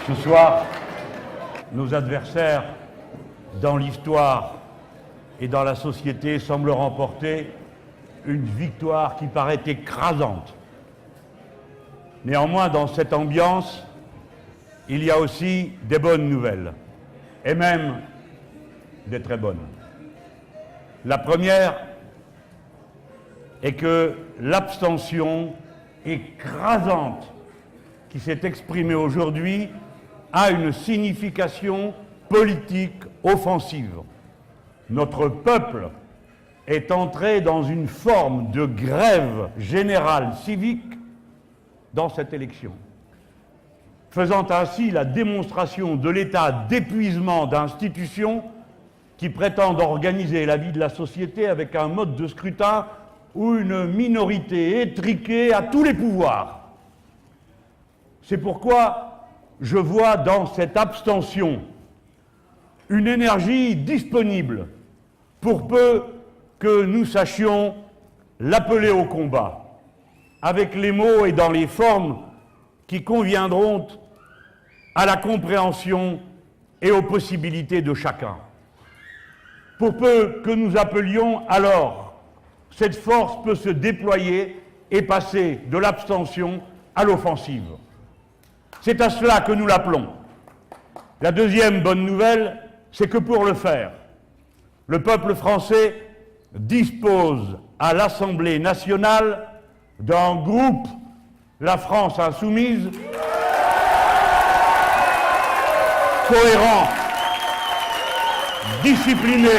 Ce soir, nos adversaires dans l'histoire et dans la société semblent remporter une victoire qui paraît écrasante. Néanmoins, dans cette ambiance, il y a aussi des bonnes nouvelles, et même des très bonnes. La première est que l'abstention écrasante qui s'est exprimée aujourd'hui a une signification politique offensive. Notre peuple est entré dans une forme de grève générale civique dans cette élection, faisant ainsi la démonstration de l'état d'épuisement d'institutions qui prétendent organiser la vie de la société avec un mode de scrutin où une minorité étriquée a tous les pouvoirs. C'est pourquoi je vois dans cette abstention une énergie disponible pour peu que nous sachions l'appeler au combat, avec les mots et dans les formes qui conviendront à la compréhension et aux possibilités de chacun. Pour peu que nous appelions alors, cette force peut se déployer et passer de l'abstention à l'offensive. C'est à cela que nous l'appelons. La deuxième bonne nouvelle, c'est que pour le faire, le peuple français dispose à l'Assemblée nationale d'un groupe, la France insoumise, cohérent, discipliné,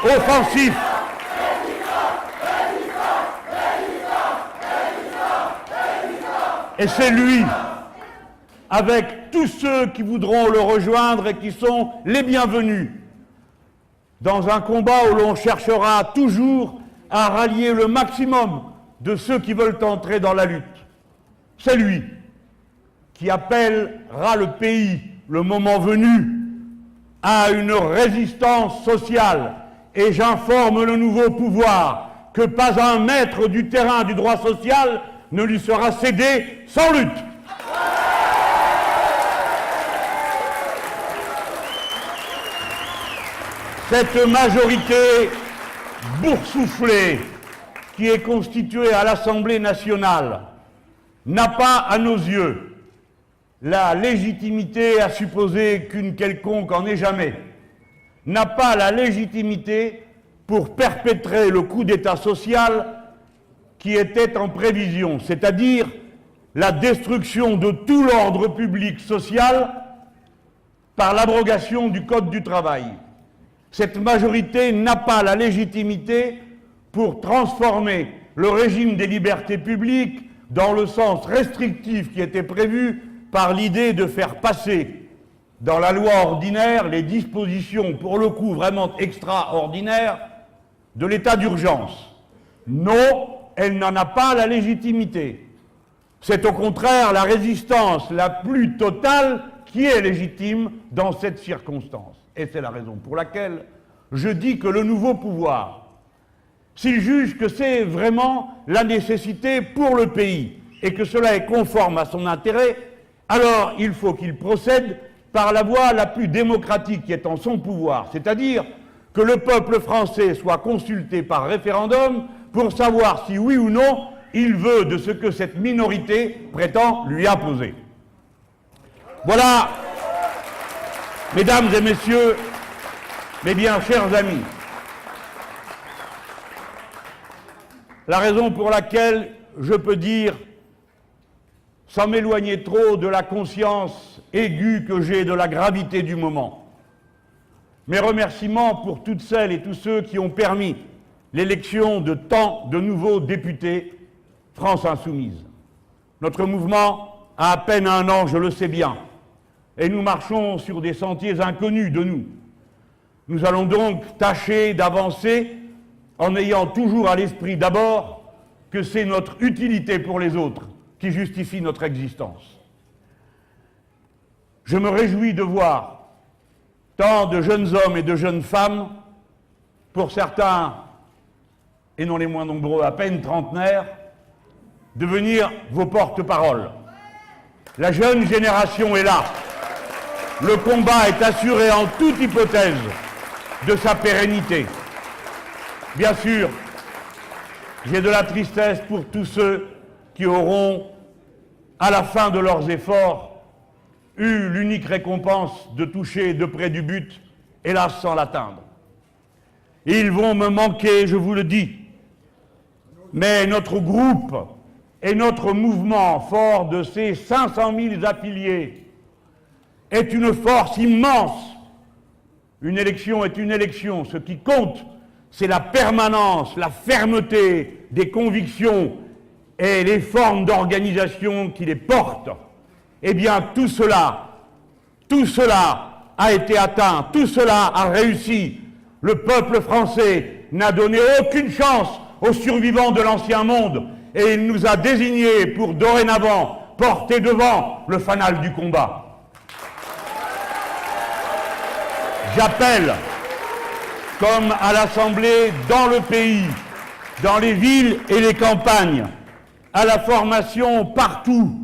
offensif, et c'est lui, avec tous ceux qui voudront le rejoindre et qui sont les bienvenus, dans un combat où l'on cherchera toujours à rallier le maximum de ceux qui veulent entrer dans la lutte. C'est lui qui appellera le pays, le moment venu, à une résistance sociale. Et j'informe le nouveau pouvoir que pas un mètre du terrain du droit social ne lui sera cédé sans lutte. Cette majorité boursouflée qui est constituée à l'Assemblée nationale n'a pas, à nos yeux, la légitimité à supposer qu'une quelconque en ait jamais, n'a pas la légitimité pour perpétrer le coup d'État social qui était en prévision, c'est-à-dire la destruction de tout l'ordre public social par l'abrogation du Code du travail. Cette majorité n'a pas la légitimité pour transformer le régime des libertés publiques dans le sens restrictif qui était prévu par l'idée de faire passer dans la loi ordinaire les dispositions, pour le coup vraiment extraordinaires, de l'état d'urgence. Non, elle n'en a pas la légitimité. C'est au contraire la résistance la plus totale qui est légitime dans cette circonstance. Et c'est la raison pour laquelle je dis que le nouveau pouvoir, s'il juge que c'est vraiment la nécessité pour le pays et que cela est conforme à son intérêt, alors il faut qu'il procède par la voie la plus démocratique qui est en son pouvoir, c'est-à-dire que le peuple français soit consulté par référendum pour savoir si oui ou non il veut de ce que cette minorité prétend lui imposer. Voilà, mesdames et messieurs, mes bien chers amis, la raison pour laquelle je peux dire, sans m'éloigner trop de la conscience aiguë que j'ai de la gravité du moment, mes remerciements pour toutes celles et tous ceux qui ont permis l'élection de tant de nouveaux députés France Insoumise. Notre mouvement a à peine un an, je le sais bien, et nous marchons sur des sentiers inconnus de nous. Nous allons donc tâcher d'avancer en ayant toujours à l'esprit d'abord que c'est notre utilité pour les autres qui justifie notre existence. Je me réjouis de voir tant de jeunes hommes et de jeunes femmes, pour certains, et non les moins nombreux, à peine trentenaires, devenir vos porte-paroles. La jeune génération est là. Le combat est assuré en toute hypothèse de sa pérennité. Bien sûr, j'ai de la tristesse pour tous ceux qui auront, à la fin de leurs efforts, eu l'unique récompense de toucher de près du but, hélas sans l'atteindre. Ils vont me manquer, je vous le dis. Mais notre groupe et notre mouvement, fort de ses 500 000 affiliés, est une force immense. Une élection est une élection. Ce qui compte, c'est la permanence, la fermeté des convictions et les formes d'organisation qui les portent. Eh bien, tout cela a été atteint, tout cela a réussi. Le peuple français n'a donné aucune chance aux survivants de l'ancien monde et il nous a désignés pour dorénavant porter devant le fanal du combat. J'appelle, comme à l'Assemblée, dans le pays, dans les villes et les campagnes, à la formation partout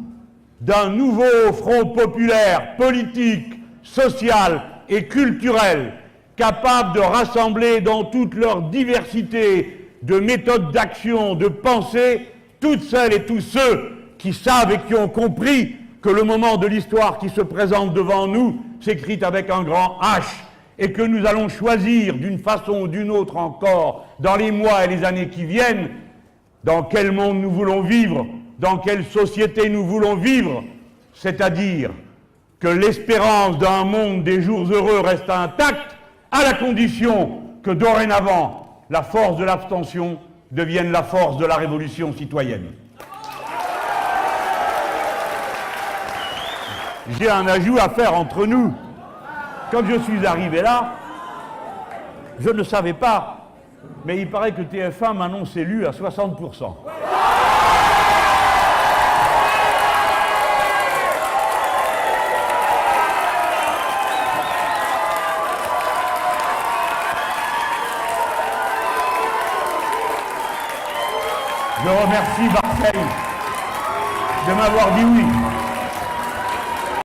d'un nouveau front populaire, politique, social et culturel, capable de rassembler dans toute leur diversité de méthodes d'action, de pensée, toutes celles et tous ceux qui savent et qui ont compris que le moment de l'histoire qui se présente devant nous s'écrit avec un grand H et que nous allons choisir d'une façon ou d'une autre encore, dans les mois et les années qui viennent, dans quel monde nous voulons vivre, dans quelle société nous voulons vivre, c'est-à-dire que l'espérance d'un monde des jours heureux reste intacte, à la condition que dorénavant, la force de l'abstention devienne la force de la révolution citoyenne. J'ai un ajout à faire entre nous. Quand je suis arrivé là, je ne savais pas, mais il paraît que TF1 m'annonce élu à 60%. Je remercie Marseille de m'avoir dit oui.